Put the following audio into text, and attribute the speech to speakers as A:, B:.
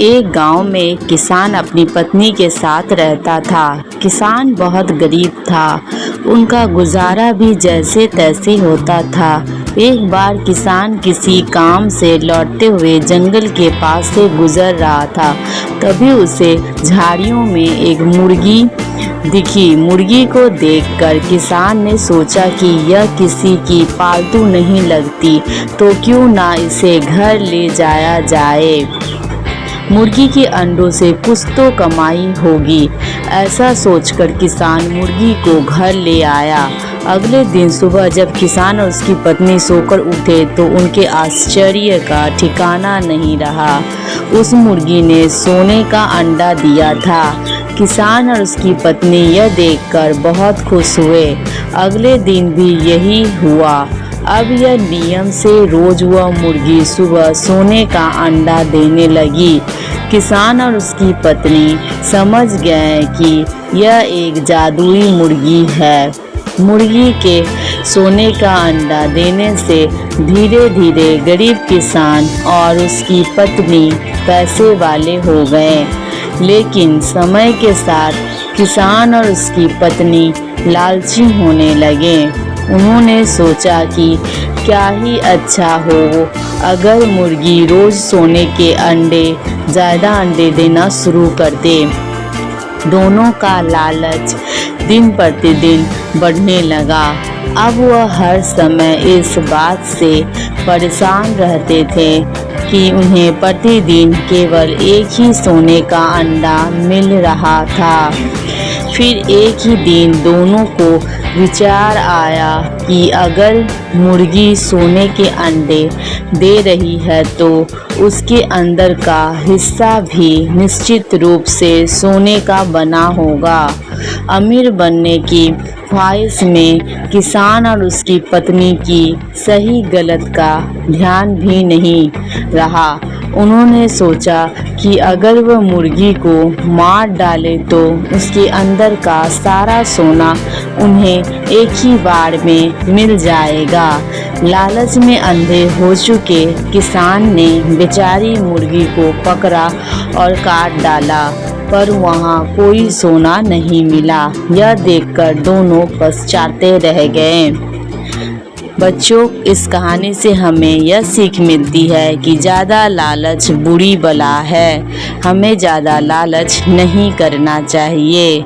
A: एक गांव में एक किसान अपनी पत्नी के साथ रहता था। किसान बहुत गरीब था, उनका गुजारा भी जैसे तैसे होता था। एक बार किसान किसी काम से लौटते हुए जंगल के पास से गुजर रहा था। तभी उसे झाड़ियों में एक मुर्गी दिखी। मुर्गी को देखकर किसान ने सोचा कि यह किसी की पालतू नहीं लगती, तो क्यों ना इसे घर ले जाया जाए। मुर्गी के अंडों से कुछ तो कमाई होगी। ऐसा सोचकर किसान मुर्गी को घर ले आया। अगले दिन सुबह जब किसान और उसकी पत्नी सोकर उठे तो उनके आश्चर्य का ठिकाना नहीं रहा। उस मुर्गी ने सोने का अंडा दिया था। किसान और उसकी पत्नी यह देखकर बहुत खुश हुए। अगले दिन भी यही हुआ। अब यह नियम से रोज वह मुर्गी सुबह सोने का अंडा देने लगी। किसान और उसकी पत्नी समझ गए कि यह एक जादुई मुर्गी है। मुर्गी के सोने का अंडा देने से धीरे धीरे गरीब किसान और उसकी पत्नी पैसे वाले हो गए। लेकिन समय के साथ किसान और उसकी पत्नी लालची होने लगे। उन्होंने सोचा कि क्या ही अच्छा हो अगर मुर्गी रोज सोने के ज़्यादा अंडे देना शुरू कर दे। दोनों का लालच दिन प्रतिदिन बढ़ने लगा। अब वह हर समय इस बात से परेशान रहते थे कि उन्हें प्रतिदिन केवल एक ही सोने का अंडा मिल रहा था। फिर एक ही दिन दोनों को विचार आया कि अगर मुर्गी सोने के अंडे दे रही है तो उसके अंदर का हिस्सा भी निश्चित रूप से सोने का बना होगा। अमीर बनने की ख्वाहिश में किसान और उसकी पत्नी की सही गलत का ध्यान भी नहीं रहा। उन्होंने सोचा कि अगर वह मुर्गी को मार डाले तो उसके अंदर का सारा सोना उन्हें एक ही बार में मिल जाएगा। लालच में अंधे हो चुके किसान ने बेचारी मुर्गी को पकड़ा और काट डाला, पर वहाँ कोई सोना नहीं मिला। यह देखकर दोनों पछताते रह गए। बच्चों, इस कहानी से हमें यह सीख मिलती है कि ज़्यादा लालच बुरी बला है। हमें ज़्यादा लालच नहीं करना चाहिए।